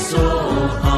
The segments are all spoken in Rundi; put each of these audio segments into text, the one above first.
Soha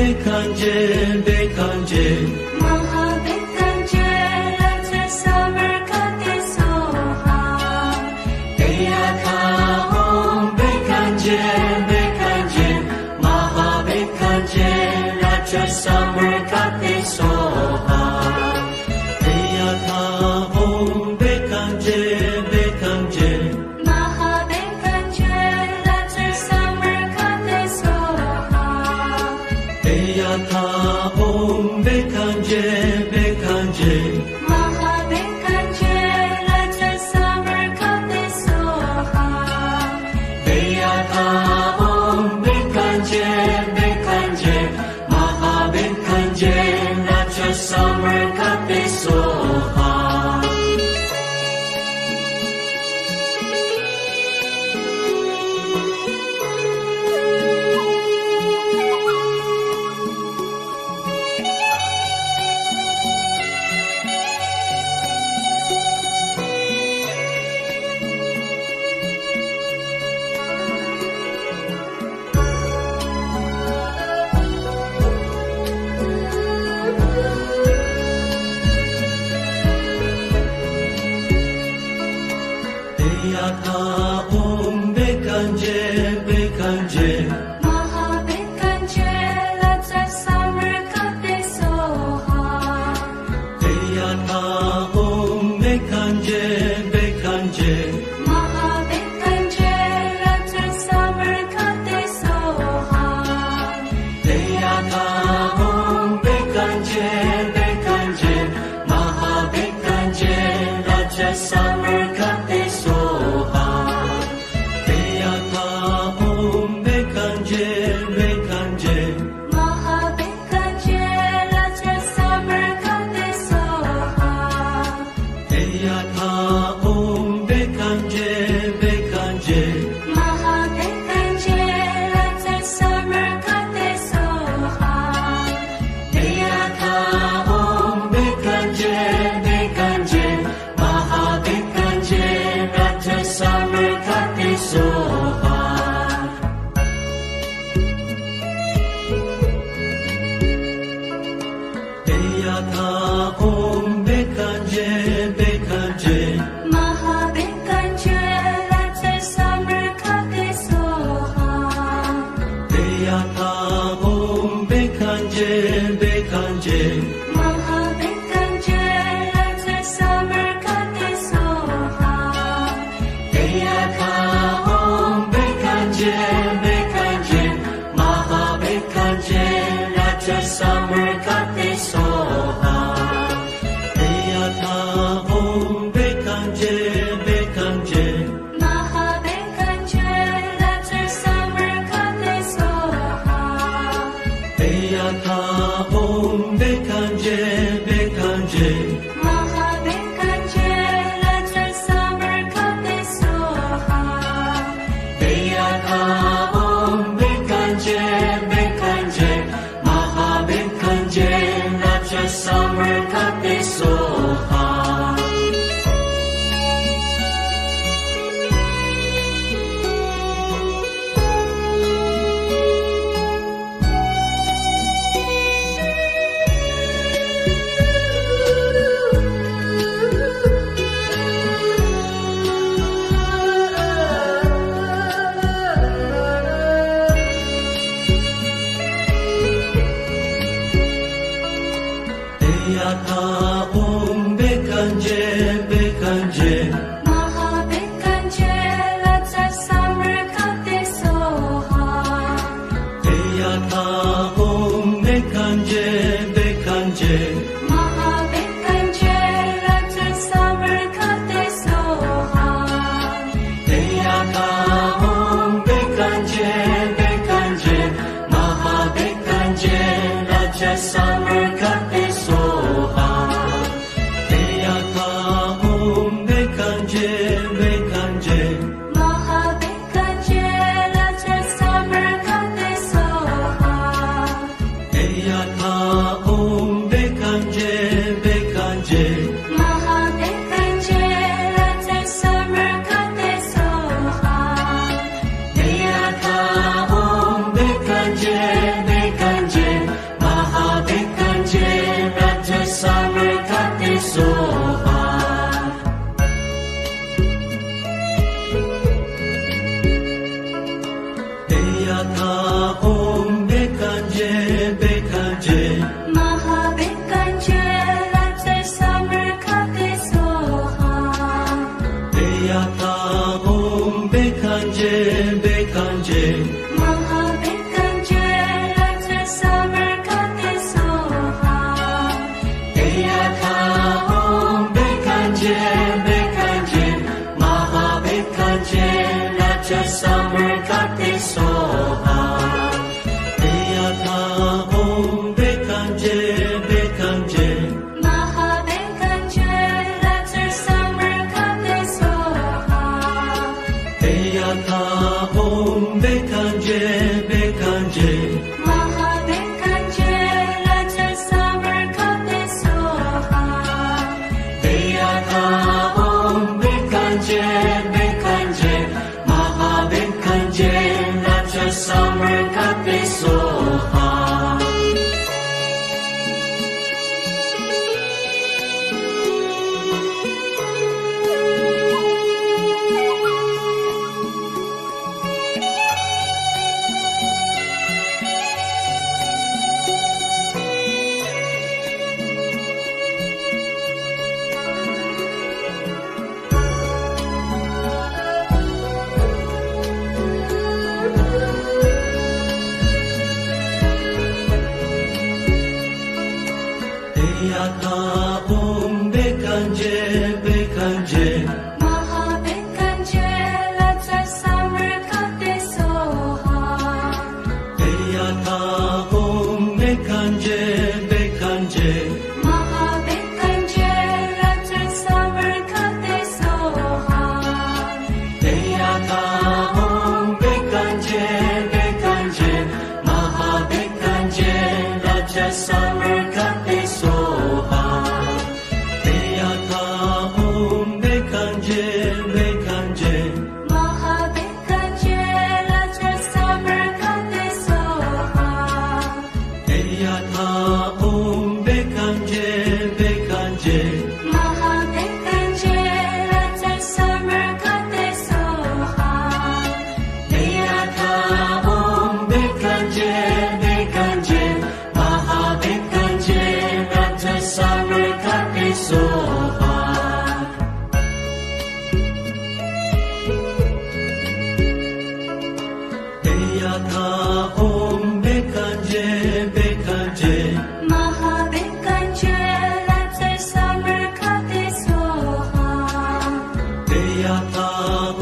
Bekanje, Bekanje, Mahabekanje, Raja Samarkande Soha. Eyaka Om Bekanje, Bekanje, Mahabekanje, Raja Samarkande Soha. Eyaka Om Bekanje, Bekanje, Mahabekanje, Raja Samarkande Soha. Eyaka Om Bekanje, Bekanje, Mahabekanje, Raja Samarkande Soha. Eyaka Om Bekanje, Bekanje, Mahabekanje, Raja Samarkande Soha. Eyaka Om Bekanje, Bekanje, Mahabekanje, Raja Samarkande Soha. Eyaka Om Bekanje, Bekanje, Mahabekanje, Raja Samarkande Soha. Eyaka Om Bekanje, Bekanje, Mahabekanje, Raja Samarkande Soha. Eyaka Om Bekanje, Bekanje, Mahabekanje, Raja Samarkande Soha. Eyaka Om Bekanje, Bekanje, Mahabekanje, Raja Samarkande Soha. Eyaka Om Bekanje, Bekanje, Mahabekanje, Raja Samarkande Soha. Eyaka Om Bekanje, Bekanje, Mahabekanje, Raja Samarkande Soha. Eyaka Om Bekanje, Bekanje, Mahabekanje, Raja Samarkande Soha. Eyaka Om Bekanje, Bekanje, Mahabekanje, Raja Samarkande Soha. Eyaka Om Bekanje, Bekanje, Mahabekanje, Raja Samarkande Soha. Eyaka Om Bekanje, Bekanje, Mahabekanje, Raja Samarkande Soha. Eyaka Om Bekanje, Bekanje, Mahabekanje, Raja Samarkande Soha. Eyaka Om Bekanje, Bekanje, Mahabekanje, Raja Samarkande Soha. Eyaka Om Bekanje, Bekanje, Mahabekanje, Raja Samarkande Soha. Eyaka Om Bekanje, Bekanje, Mahabekanje, Raja Samarkande Soha. Eyaka Om Bekanje, Bekanje, Mahabekanje, Raja Samarkande Soha. Eyaka Om Bekanje, Bekanje, Mahabekanje, Raja Samarkande Soha. Eyaka Om Bekanje, Bekanje, bekanje bekanje Mahabekanje Raja Samarkande Soha Deyata om bekanje bekanje Maha bekanje Raja Samarkande Soha Deyata om bekanje bekanje Mahabekanje Raja Samarkande Soha Deyata om bekanje bekanje Mahabekanje Raja Samarkande Soha Deyata om bekanje bekanje Maha bekanje Raja Samarkande Soha Deyata om bekanje bekanje Mahabekanje Raja Samarkande Soha Deyata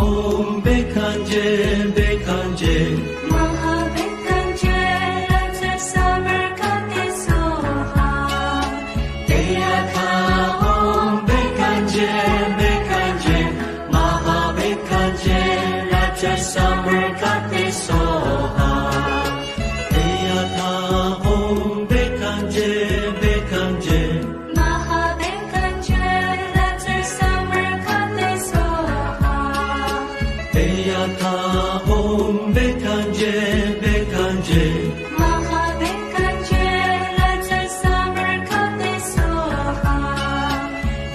om bekanje bekanje Mahabekanje Raja Samarkande Soha Deyata om bekanje bekanje Maha bekanje Raja Samarkande Soha Deyata om bekanje bekanje Mahabekanje Raja Samarkande Soha Deyata om bekanje bekanje Mahabekanje Raja Samarkande Soha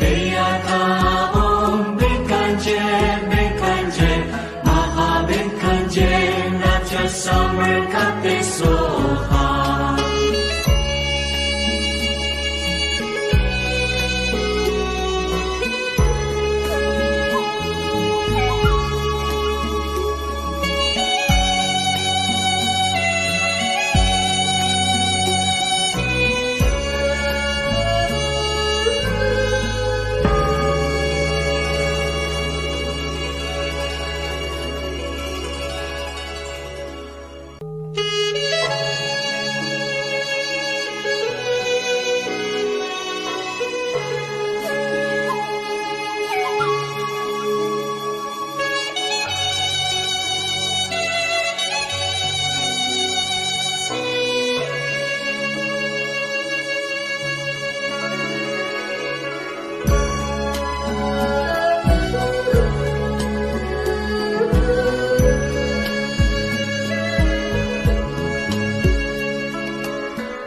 Deyata om bekanje bekanje Maha bekanje Raja Samarkande Soha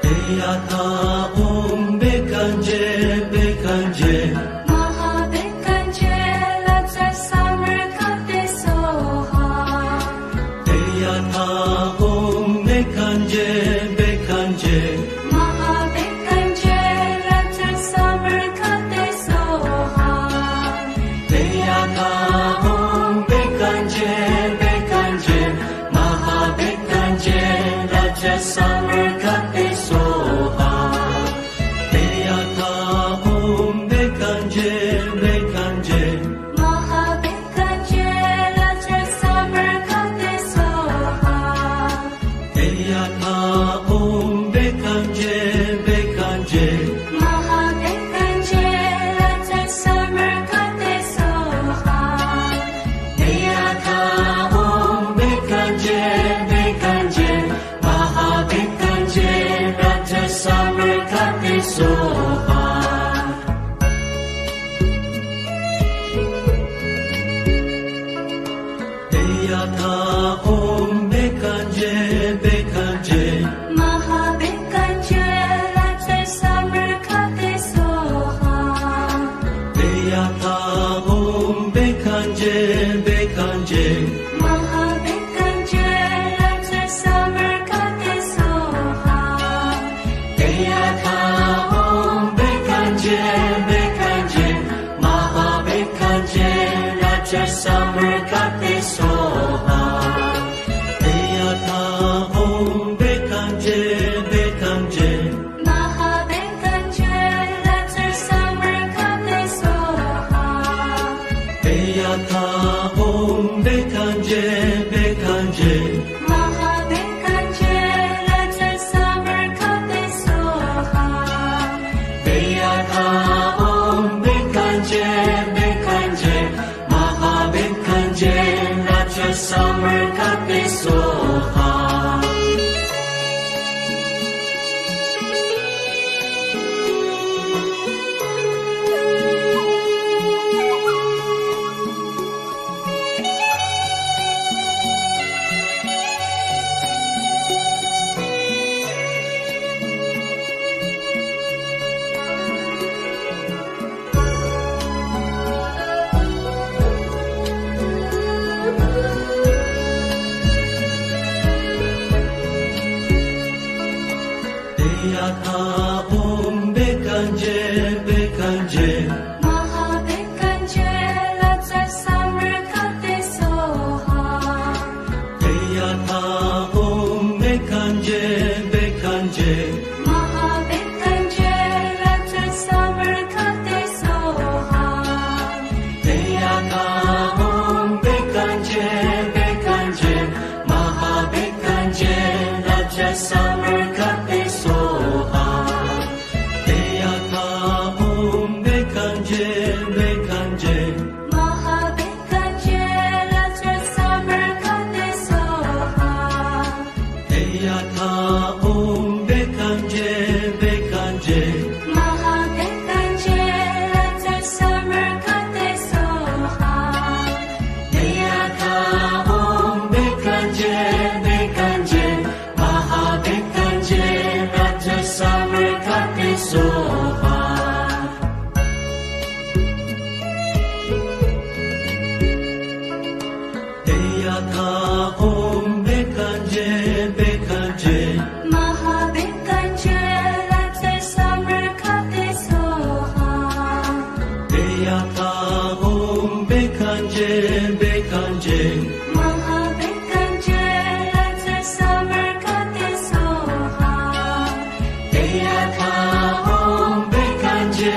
Deyata om bekanje bekanje Mahabekanje Raja Samarkande Soha Deyata om bekanje bekanje Mahabekanje Raja Samarkande Soha Deyata om bekanje bekanje Maha bekanje Raja Samarkande Soha Deyata om bekanje bekanje Mahabekanje Raja Samarkande Soha Deyata om bekanje bekanje Mahabekanje Raja Samarkande Soha Deyata om bekanje bekanje Maha bekanje Raja Samarkande Soha Deyata om bekanje bekanje Mahabekanje Raja Samarkande Soha Deyata om bekanje bekanje Mahabekanje Raja Samarkande Soha Deyata om bekanje bekanje Maha bekanje Raja Samarkande Soha Deyata om bekanje bekanje Mahabekanje Raja Samarkande Soha Deyata om bekanje bekanje Mahabekanje Raja Samarkande Soha Deyaka Om Bekanje Bekanje Mahabekanje Latsa Samarkate Soha Deyaka Om Bekanje Bekanje Mahabekanje Latsa Samarkate Soha Deyaka Om Bekanje Bekanje Mahabekanje Raja Samarkate Soha Deyaka Om Bekanje Bekanje Mahabekanje Latsa Samarkate Soha Deyaka Om Bekanje Bekanje Mahabekanje Latsa Samarkate Soha Deyaka Om Bekanje Bekanje Mahabekanje Raja Samarkate Soha Deyaka Om Bekanje Bekanje Mahabekanje Latsa Samarkate Soha Deyaka Om Bekanje Bekanje Mahabekanje Latsa Samarkate Soha Deyaka Om Bekanje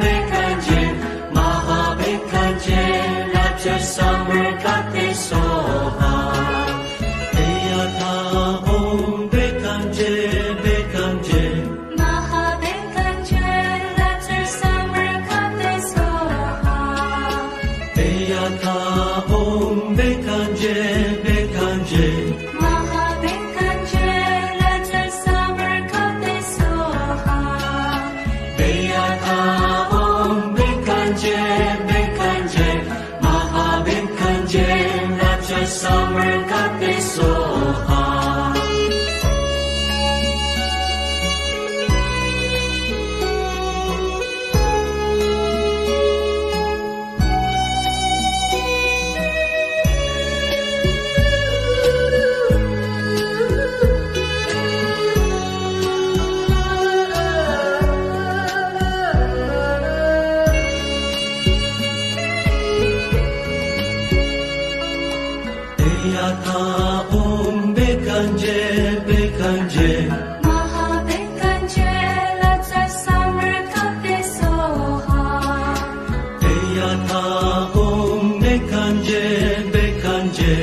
Bekanje Mahabekanje Raja Samarkate Soha Deyaka Om Bekanje Bekanje Mahabekanje Latsa Samarkate Soha Deyaka Om Bekanje Bekanje Mahabekanje Latsa Samarkate Soha Deyaka Om Bekanje Bekanje Mahabekanje Raja Samarkate Soha Deyaka Om Bekanje Bekanje Mahabekanje Latsa Samarkate Soha Deyaka Om Bekanje Bekanje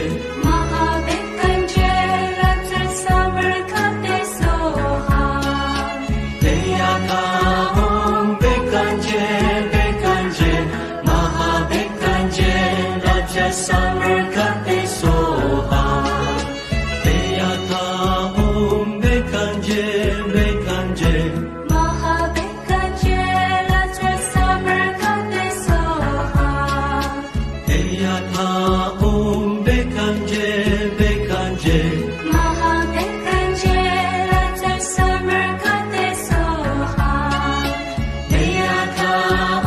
Mahabekanje Latsa Samarkate Soha Deyaka Om Bekanje Bekanje Mahabekanje Raja Samarkate Soha Deyaka Om Bekanje Bekanje Mahabekanje Latsa Samarkate Soha Deyaka Om Bekanje Bekanje Mahabekanje Latsa Samarkate Soha Deyaka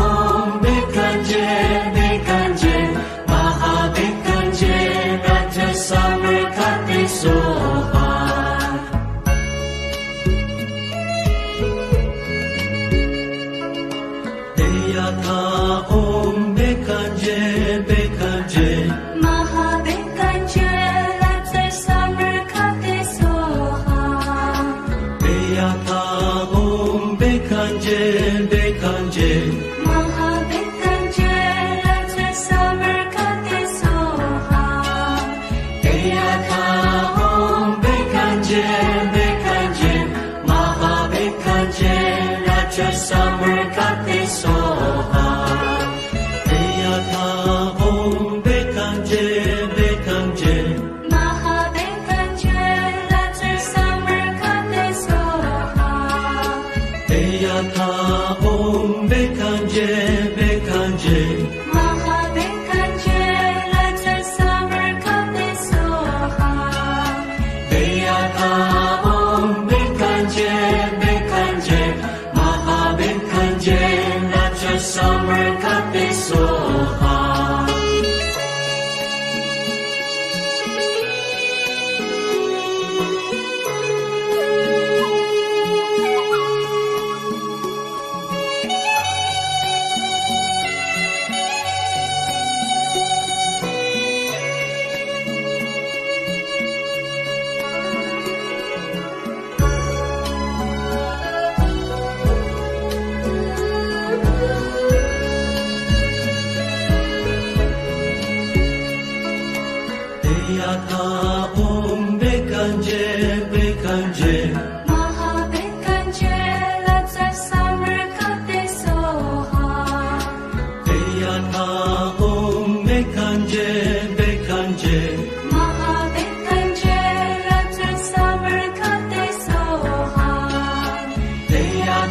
Om Bekanje Bekanje Mahabekanje Raja Samarkate Soha Deyaka Om Bekanje Bekanje Mahabekanje Latsa Samarkate Soha Deyaka Om Bekanje Bekanje Mahabekanje Latsa Samarkate Soha Deyaka Om Bekanje Bekanje Mahabekanje Raja Samarkate Soha Deyaka Om Bekanje Bekanje Mahabekanje Latsa Samarkate Soha Deyaka Om Bekanje Bekanje Mahabekanje Latsa Samarkate Soha Deyaka Om Bekanje Bekanje Mahabekanje Raja Samarkate Soha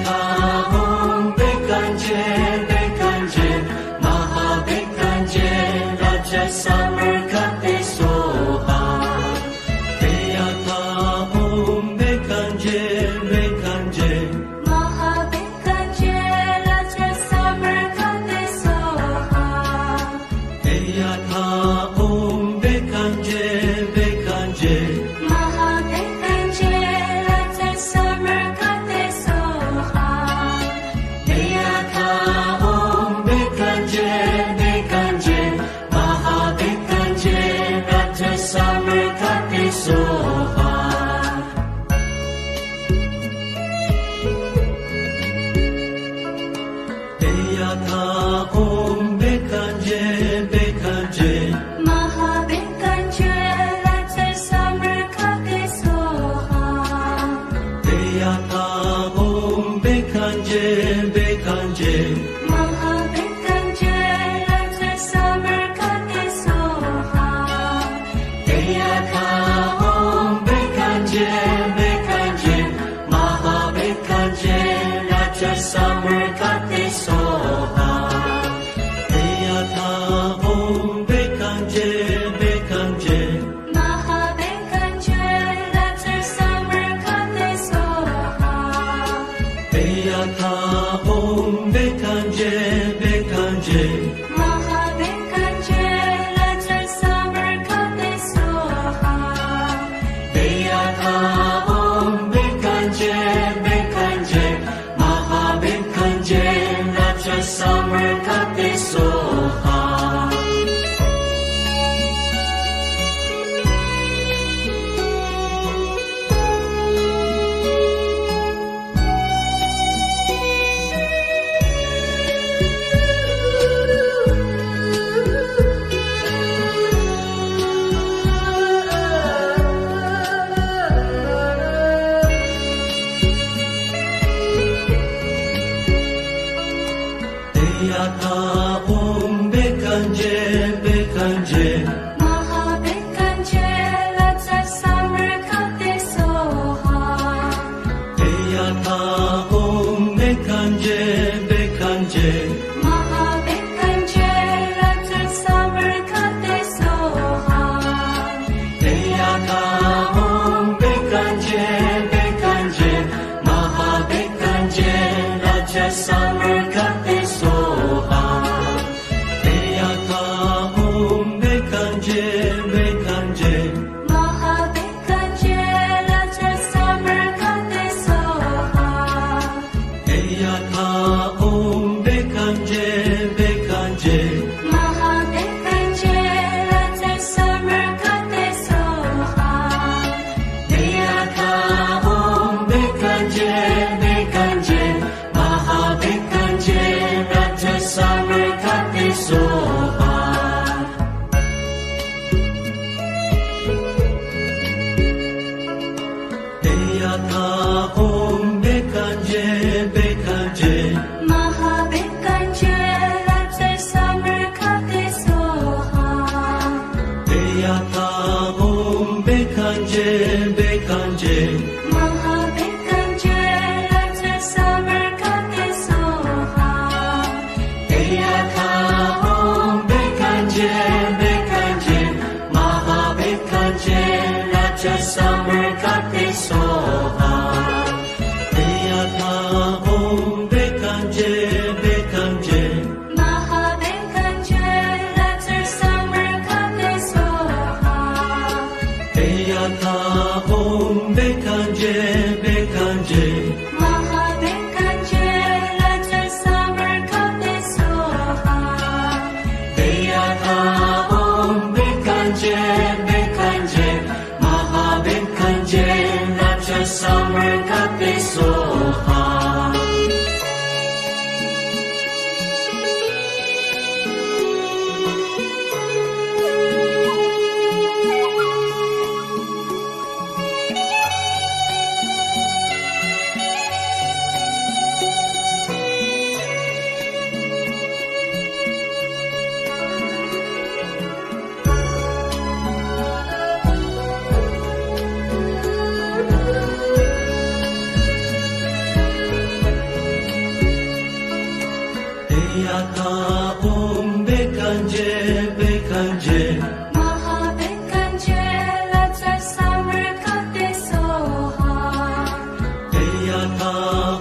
Om Bekanje Bekanje Maha Bekanje Raja Summer Kate Soha Deyata Om Bekanje Bekanje Maha Bekanje Raja Summer Kate Soha Deyata Om Bekanje Bekanje Maha Bekanje Raja Summer Kate Soha Deyata Om Bekanje Bekanje Maha Bekanje Raja Summer Kate Soha Deyata Om Bekanje Bekanje Maha Bekanje Raja Summer Kate Soha Deyata Om Bekanje Bekanje Maha Bekanje Raja Summer Kate Soha Deyata Om Bekanje Bekanje Maha Bekanje Raja Summer Kate Soha Deyata Om Bekanje Bekanje Maha Bekanje Raja Summer Kate Soha Deyata Om Bekanje Bekanje Maha Bekanje Raja Summer Kate Soha Deyata Om Bekanje Bekanje Maha Bekanje Raja Summer Kate Soha Deyata Om Bekanje Bekanje Maha Bekanje Raja Summer Kate Soha Deyata Om Bekanje Bekanje Maha Bekanje Raja Summer Kate Soha Deyata Om Bekanje Bekanje Maha Bekanje Raja Summer Kate Soha Deyata Om Bekanje Bekanje Maha Bekanje Raja Summer Kate Soha Deyata Om Bekanje Bekanje Maha Bekanje Raja Summer Kate Soha Deyata Om Bekanje Bekanje Maha Bekanje Raja Summer Kate Soha Deyata Om Bekanje Bekanje Maha Bekanje Raja Summer Kate Soha Deyata Om Bekanje Bekanje Maha Bekanje Raja Summer Kate Soha Deyata Om Bekanje Bekanje Maha Bekanje Raja Summer Kate Soha Deyata Om Bekanje Bekanje Maha Bekanje Raja Summer Kate Soha Deyata Om Bekanje Bekanje Maha Bekanje Raja Summer Kate Soha Deyata Om Bekanje Bekanje Maha Bekanje Om Bekanje Bekanje Mahabekanje Lazar Samarkande Soha Eyata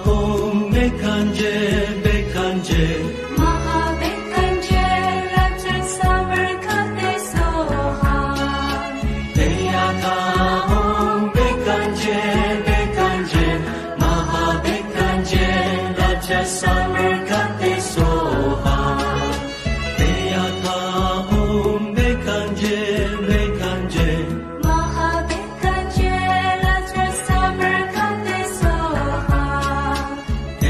Om Bekanje Bekanje Mahabekanje Lazar Samarkande Soha Eyata Om Bekanje Bekanje Mahabekanje Lazar Samarkande Soha Eyata Om Bekanje Bekanje Mahabekanje Lazar Samarkande Soha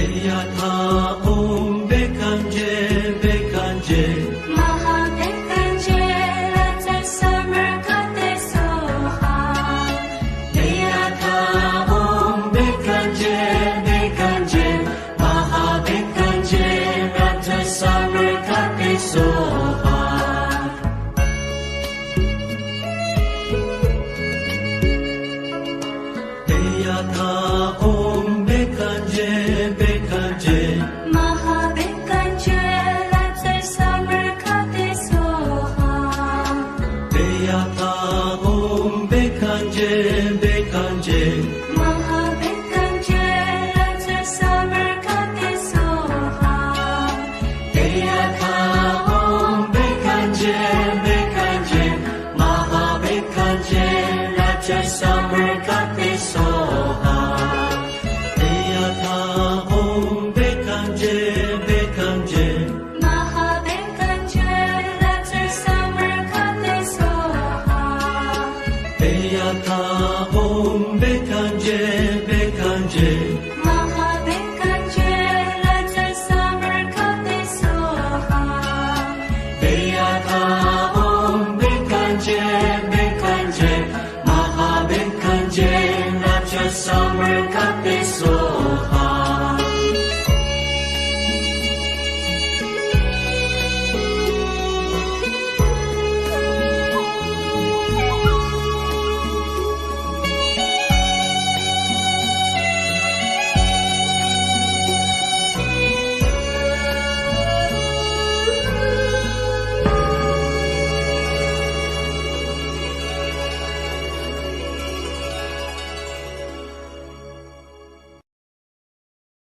Eyata Om Bekanje Bekanje Mahabekanje Lazar Samarkande Soha Eyata Om Bekanje Bekanje Mahabekanje Lazar Samarkande Soha Eyata Om Bekanje Bekanje